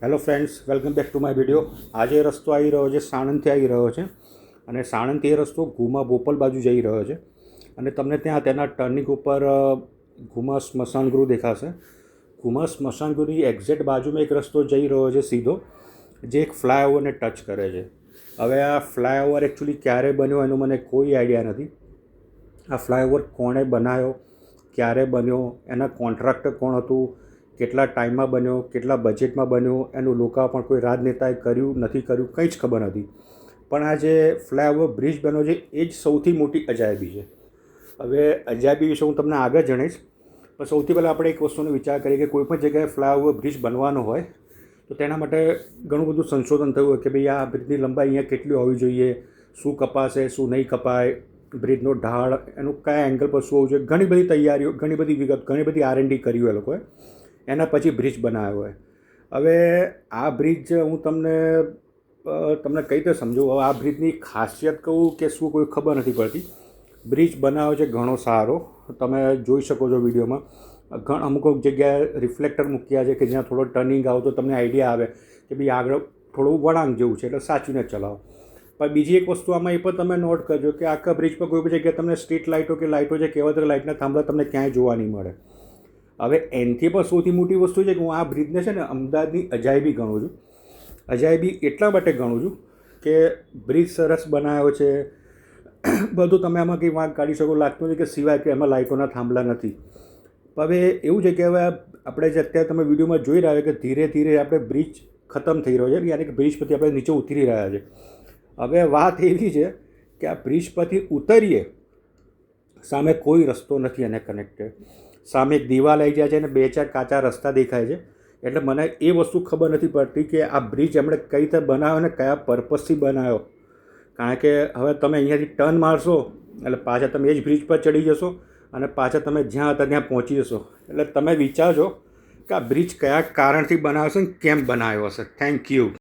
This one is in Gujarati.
Hello friends, welcome back to my video. આજે રસ્તો આવી રહ્યો છે, સાણંદથી આવી રહ્યો છે અને સાણંદથી એ રસ્તો ઘુમા બોપલ બાજુ જઈ રહ્યો છે અને તમને ત્યાં તેના ટર્નિંગ ઉપર ઘુમા સ્મશાન ગૃહ દેખાશે. ઘુમા સ્મશાન ગૃહની એક્ઝેક્ટ બાજુમાં એક રસ્તો જઈ રહ્યો છે સીધો, જે એક ફ્લાયઓવરને ટચ કરે છે. હવે આ ફ્લાયઓવર એકચ્યુઅલી ક્યારે બન્યો એનો મને કોઈ આઈડિયા નથી. આ ફ્લાયઓવર કોણે બનાવ્યો, ક્યારે બન્યો, એના કોન્ટ્રાક્ટર કોણ હતું, કેટલા ટાઈમમાં બન્યો, કેટલા બજેટમાં બન્યો, એનું લોકાર્પણ કોઈ રાજનેતાએ કર્યું નથી કર્યું, કંઈ જ ખબર નથી. પણ આ જે ફ્લાયઓવર બ્રિજ બન્યો છે એ જ સૌથી મોટી અજાયબી છે. હવે અજાયબી વિશે હું તમને આગળ જણાવીશ, પણ સૌથી પહેલાં આપણે એક વસ્તુનો વિચાર કરીએ કે કોઈપણ જગ્યાએ ફ્લાયઓવર બ્રિજ બનવાનો હોય તો તેના માટે ઘણું બધું સંશોધન થયું હોય કે ભાઈ આ બ્રિજની લંબાઈ અહીંયા કેટલી હોવી જોઈએ, શું કપાશે, શું નહીં કપાય, બ્રિજનો ઢાળ, એનું કયા એંગલ પર શું હોવું જોઈએ, ઘણી બધી તૈયારીઓ, ઘણી બધી વિગત, ઘણી બધી R&D કરી હોય એ લોકોએ. એના પછી બ્રિજ બનાવ્યો હોય. હવે આ બ્રિજ હું તમને કઈ રીતે સમજું, હવે આ બ્રિજની ખાસિયત કહું કે શું કોઈ ખબર નથી પડતી. બ્રિજ બનાવ્યો છે ઘણો સારો, તમે જોઈ શકો છો વિડીયોમાં. અમુક જગ્યાએ રિફ્લેક્ટર મૂક્યા છે કે જ્યાં થોડો ટર્નિંગ આવો તો તમને આઈડિયા આવે કે ભાઈ આગળ થોડું વળાંક જેવું છે, એટલે સાચવીને ચલાવો. પણ બીજી એક વસ્તુ આમાં એ પણ તમે નોટ કરજો કે આખા બ્રિજ પર કોઈ પણ જગ્યાએ તમને સ્ટ્રીટ લાઇટો કે લાઇટો છે કહેવાય તો લાઇટના થાંભલા તમને ક્યાંય જોવા નહીં મળે. હવે એનાથી પણ સૌથી મોટી વસ્તુ છે કે હું આ બ્રિજને છે ને અમદાવાદની અજાયબી ગણું છું. અજાયબી એટલા માટે ગણું છું કે બ્રિજ સરસ બનાવ્યો છે, બધું તમે આમાં કંઈ વાંક કાઢી શકો લાગતું નથી, કે સિવાય કે એમાં લાઇટોના થાંભલા નથી. હવે એવું છે કે હવે આપણે જે અત્યારે તમે વિડીયોમાં જોઈ રહ્યા છો કે ધીરે ધીરે આપણે બ્રિજ ખતમ થઈ રહ્યો છે, યાની કે બ્રિજ પરથી આપણે નીચે ઉતરી રહ્યા છે. હવે વાત એવી છે કે આ બ્રિજ પરથી ઉતરીએ, સામે કોઈ રસ્તો નથી એને કનેક્ટેડ. સામે એક દિવાલ આવી જાય છે અને 2-4 કાચા રસ્તા દેખાય છે. એટલે મને એ વસ્તુ ખબર નથી પડતી કે આ બ્રિજ એમણે કઈ રીતે બનાવ્યો અને કયા પર્પઝથી બનાવ્યો. કારણ કે હવે તમે અહીંયાથી ટર્ન મારશો એટલે પાછા તમે એ જ બ્રિજ પર ચડી જશો અને પાછા તમે જ્યાં હતા ત્યાં પહોંચી જશો. એટલે તમે વિચારજો કે આ બ્રિજ કયા કારણથી બનાવ્યો છે અને કેમ બનાવ્યો હશે. Thank you.